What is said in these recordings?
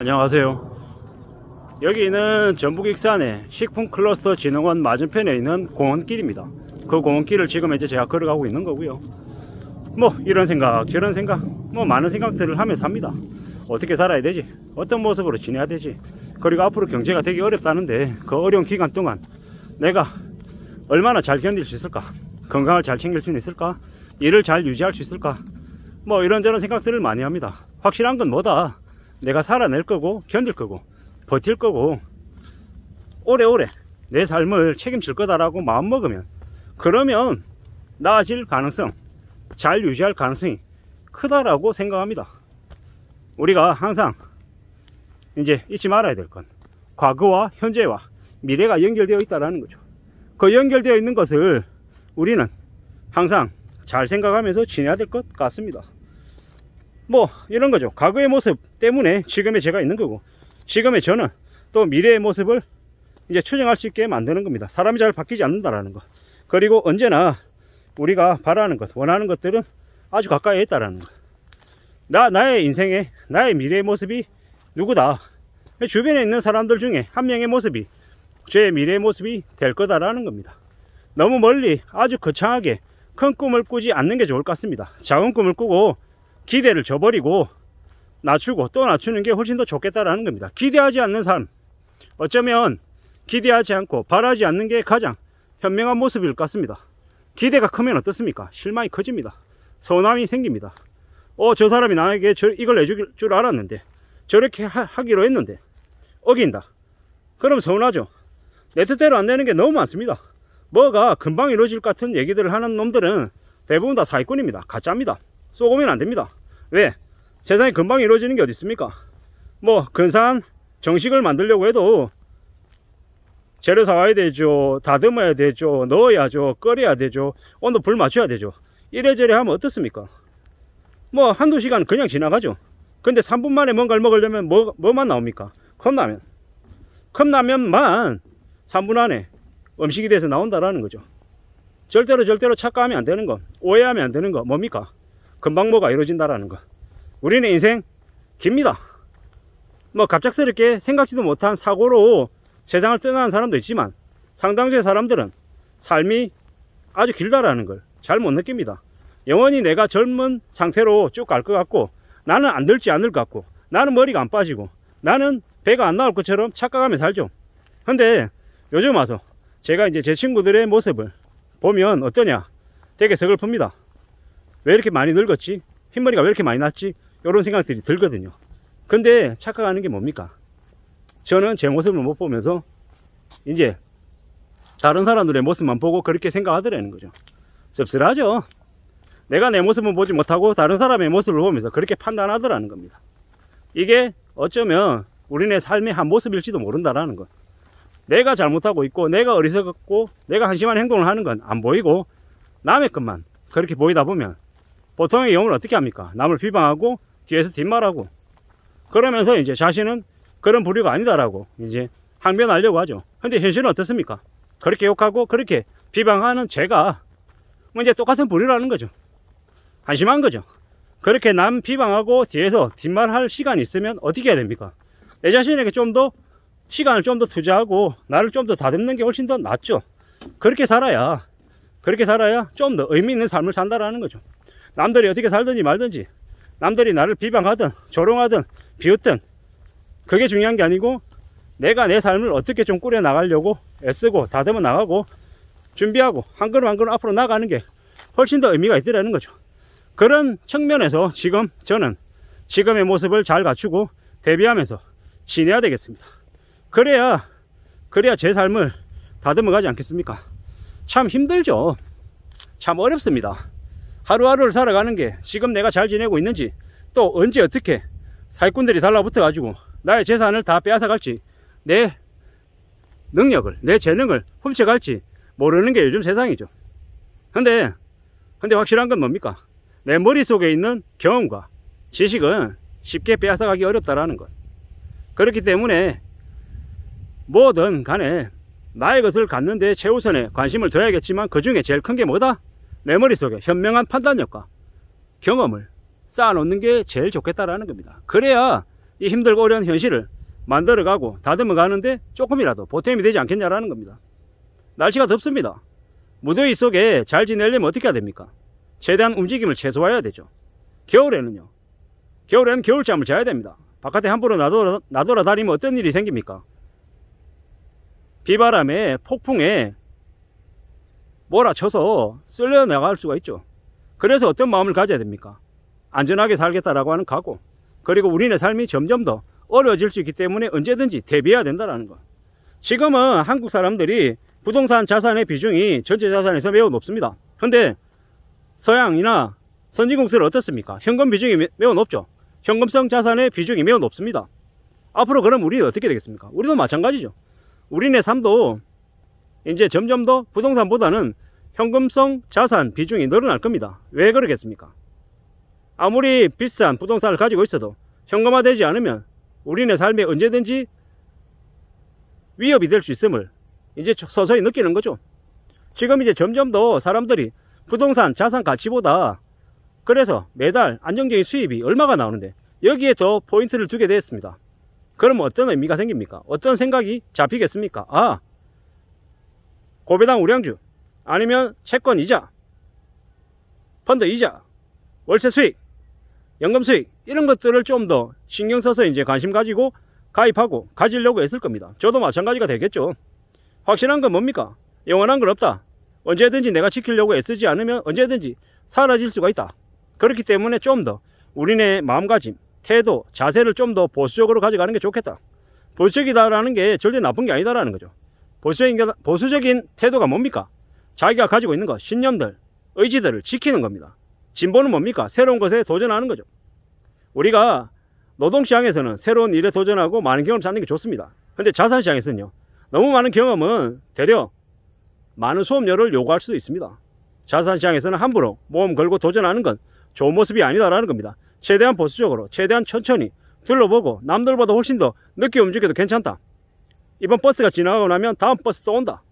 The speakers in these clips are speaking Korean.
안녕하세요. 여기는 전북 익산의 식품클러스터 진흥원 맞은편에 있는 공원길입니다. 그 공원길을 지금 이제 제가 걸어가고 있는 거고요. 뭐 이런 생각 저런 생각 뭐 많은 생각들을 하면서 삽니다. 어떻게 살아야 되지, 어떤 모습으로 지내야 되지, 그리고 앞으로 경제가 되게 어렵다는데 그 어려운 기간 동안 내가 얼마나 잘 견딜 수 있을까, 건강을 잘 챙길 수 있을까, 일을 잘 유지할 수 있을까, 뭐 이런저런 생각들을 많이 합니다. 확실한 건 뭐다, 내가 살아낼 거고 견딜 거고 버틸 거고 오래오래 내 삶을 책임질 거다라고 마음먹으면, 그러면 나아질 가능성, 잘 유지할 가능성이 크다라고 생각합니다. 우리가 항상 이제 잊지 말아야 될 건 과거와 현재와 미래가 연결되어 있다는 거죠. 그 연결되어 있는 것을 우리는 항상 잘 생각하면서 지내야 될 것 같습니다. 뭐 이런 거죠. 과거의 모습 때문에 지금의 제가 있는 거고, 지금의 저는 또 미래의 모습을 이제 추정할 수 있게 만드는 겁니다. 사람이 잘 바뀌지 않는다라는 거, 그리고 언제나 우리가 바라는 것, 원하는 것들은 아주 가까이에 있다라는 거. 나의 인생의, 나의 미래의 모습이 누구다, 주변에 있는 사람들 중에 한 명의 모습이 제 미래의 모습이 될 거다라는 겁니다. 너무 멀리 아주 거창하게 큰 꿈을 꾸지 않는 게 좋을 것 같습니다. 작은 꿈을 꾸고 기대를 저버리고 낮추고 또 낮추는 게 훨씬 더 좋겠다라는 겁니다. 기대하지 않는 삶, 어쩌면 기대하지 않고 바라지 않는 게 가장 현명한 모습일 것 같습니다. 기대가 크면 어떻습니까? 실망이 커집니다. 서운함이 생깁니다. 저 사람이 나에게 이걸 내줄 줄 알았는데, 저렇게 하기로 했는데 어긴다. 그럼 서운하죠. 내 뜻대로 안 되는 게 너무 많습니다. 뭐가 금방 이루어질 것 같은 얘기들을 하는 놈들은 대부분 다 사기꾼입니다. 가짜입니다. 쏘고면 안 됩니다. 왜? 세상에 금방 이루어지는 게 어디 있습니까? 뭐 근사한 정식을 만들려고 해도 재료 사와야 되죠, 다듬어야 되죠, 넣어야죠, 끓여야 되죠, 온도 불 맞춰야 되죠. 이래저래 하면 어떻습니까? 뭐 한두 시간 그냥 지나가죠. 근데 3분 만에 뭔가를 먹으려면 뭐만 나옵니까? 컵라면만 3분 안에 음식이 돼서 나온다라는 거죠. 절대로 착각하면 안 되는 거, 오해하면 안 되는 거 뭡니까? 금방 뭐가 이루어진다라는 거. 우리는 인생 깁니다. 뭐 갑작스럽게 생각지도 못한 사고로 세상을 떠나는 사람도 있지만 상당수의 사람들은 삶이 아주 길다라는 걸 잘 못 느낍니다. 영원히 내가 젊은 상태로 쭉 갈 것 같고, 나는 안 늙지 않을 것 같고, 나는 머리가 안 빠지고, 나는 배가 안 나올 것처럼 착각하며 살죠. 근데 요즘 와서 제가 이제 제 친구들의 모습을 보면 어떠냐, 되게 서글픕니다. 왜 이렇게 많이 늙었지? 흰머리가 왜 이렇게 많이 났지? 이런 생각들이 들거든요. 근데 착각하는 게 뭡니까? 저는 제 모습을 못 보면서 이제 다른 사람들의 모습만 보고 그렇게 생각하더라는 거죠. 씁쓸하죠. 내가 내 모습을 보지 못하고 다른 사람의 모습을 보면서 그렇게 판단하더라는 겁니다. 이게 어쩌면 우리네 삶의 한 모습일지도 모른다라는 것. 내가 잘못하고 있고, 내가 어리석었고, 내가 한심한 행동을 하는 건 안 보이고 남의 것만 그렇게 보이다 보면 보통의 경우는 어떻게 합니까? 남을 비방하고 뒤에서 뒷말하고, 그러면서 이제 자신은 그런 부류가 아니다라고 이제 항변하려고 하죠. 근데 현실은 어떻습니까? 그렇게 욕하고 그렇게 비방하는 제가 뭐 이제 똑같은 부류라는 거죠. 한심한 거죠. 그렇게 남 비방하고 뒤에서 뒷말할 시간이 있으면 어떻게 해야 됩니까? 내 자신에게 좀 더 시간을 좀 더 투자하고 나를 좀 더 다듬는 게 훨씬 더 낫죠. 그렇게 살아야 좀 더 의미 있는 삶을 산다라는 거죠. 남들이 어떻게 살든지 말든지, 남들이 나를 비방하든 조롱하든 비웃든 그게 중요한 게 아니고, 내가 내 삶을 어떻게 좀 꾸려 나가려고 애쓰고 다듬어 나가고 준비하고 한 걸음 한 걸음 앞으로 나가는 게 훨씬 더 의미가 있더라는 거죠. 그런 측면에서 지금 저는 지금의 모습을 잘 갖추고 대비하면서 지내야 되겠습니다. 그래야 제 삶을 다듬어 가지 않겠습니까? 참 힘들죠. 참 어렵습니다. 하루하루를 살아가는 게 지금 내가 잘 지내고 있는지, 또 언제 어떻게 사기꾼들이 달라붙어 가지고 나의 재산을 다 빼앗아갈지, 내 능력을, 내 재능을 훔쳐갈지 모르는 게 요즘 세상이죠. 근데 확실한 건 뭡니까? 내 머릿속에 있는 경험과 지식은 쉽게 빼앗아가기 어렵다라는 것. 그렇기 때문에 뭐든 간에 나의 것을 갖는데 최우선에 관심을 둬야겠지만, 그 중에 제일 큰 게 뭐다? 내 머릿속에 현명한 판단력과 경험을 쌓아놓는 게 제일 좋겠다라는 겁니다. 그래야 이 힘들고 어려운 현실을 만들어가고 다듬어 가는데 조금이라도 보탬이 되지 않겠냐라는 겁니다. 날씨가 덥습니다. 무더위 속에 잘 지내려면 어떻게 해야 됩니까? 최대한 움직임을 최소화해야 되죠. 겨울에는 겨울잠을 자야 됩니다. 바깥에 함부로 나돌아다니면 어떤 일이 생깁니까? 비바람에 폭풍에 몰아쳐서 쓸려 나갈 수가 있죠. 그래서 어떤 마음을 가져야 됩니까? 안전하게 살겠다라고 하는 각오, 그리고 우리네 삶이 점점 더 어려워질 수 있기 때문에 언제든지 대비해야 된다는 거. 지금은 한국 사람들이 부동산 자산의 비중이 전체 자산에서 매우 높습니다. 근데 서양이나 선진국들은 어떻습니까? 현금 비중이 매우 높죠. 현금성 자산의 비중이 매우 높습니다. 앞으로 그럼 우리는 어떻게 되겠습니까? 우리도 마찬가지죠. 우리네 삶도 이제 점점 더 부동산보다는 현금성 자산 비중이 늘어날 겁니다. 왜 그러겠습니까? 아무리 비싼 부동산을 가지고 있어도 현금화되지 않으면 우리네 삶에 언제든지 위협이 될 수 있음을 이제 서서히 느끼는 거죠. 지금 이제 점점 더 사람들이 부동산 자산 가치보다, 그래서 매달 안정적인 수입이 얼마가 나오는데 여기에 더 포인트를 두게 되었습니다. 그러면 어떤 의미가 생깁니까? 어떤 생각이 잡히겠습니까? 아, 고배당 우량주, 아니면 채권 이자, 펀드 이자, 월세 수익, 연금 수익, 이런 것들을 좀 더 신경 써서 이제 관심 가지고 가입하고 가지려고 했을 겁니다. 저도 마찬가지가 되겠죠. 확실한 건 뭡니까? 영원한 건 없다. 언제든지 내가 지키려고 애쓰지 않으면 언제든지 사라질 수가 있다. 그렇기 때문에 좀 더 우리네 마음가짐, 태도, 자세를 좀 더 보수적으로 가져가는 게 좋겠다. 보수적이다라는 게 절대 나쁜 게 아니다라는 거죠. 보수적인 태도가 뭡니까? 자기가 가지고 있는 것, 신념들, 의지들을 지키는 겁니다. 진보는 뭡니까? 새로운 것에 도전하는 거죠. 우리가 노동시장에서는 새로운 일에 도전하고 많은 경험을 쌓는 게 좋습니다. 근데 자산시장에서는요, 너무 많은 경험은 되려 많은 수업료를 요구할 수도 있습니다. 자산시장에서는 함부로 모험 걸고 도전하는 건 좋은 모습이 아니다라는 겁니다. 최대한 보수적으로, 최대한 천천히 둘러보고 남들보다 훨씬 더 늦게 움직여도 괜찮다. 이번 버스가 지나가고 나면 다음 버스 또 온다.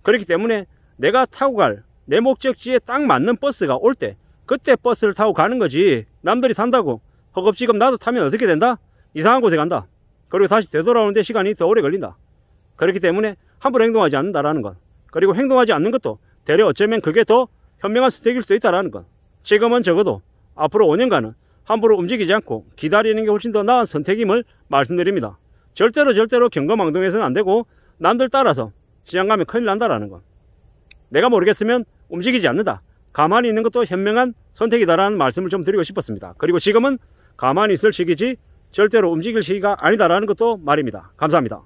그렇기 때문에 내가 타고 갈 내 목적지에 딱 맞는 버스가 올 때 그때 버스를 타고 가는 거지, 남들이 탄다고 허겁지겁 나도 타면 어떻게 된다? 이상한 곳에 간다. 그리고 다시 되돌아오는데 시간이 더 오래 걸린다. 그렇기 때문에 함부로 행동하지 않는다라는 것, 그리고 행동하지 않는 것도 되려 어쩌면 그게 더 현명한 선택일 수도 있다라는 것. 지금은 적어도 앞으로 5년간은 함부로 움직이지 않고 기다리는 게 훨씬 더 나은 선택임을 말씀드립니다. 절대로 경거망동해서는 안 되고 남들 따라서 시장 가면 큰일 난다라는 것. 내가 모르겠으면 움직이지 않는다. 가만히 있는 것도 현명한 선택이다라는 말씀을 좀 드리고 싶었습니다. 그리고 지금은 가만히 있을 시기지 절대로 움직일 시기가 아니다라는 것도 말입니다. 감사합니다.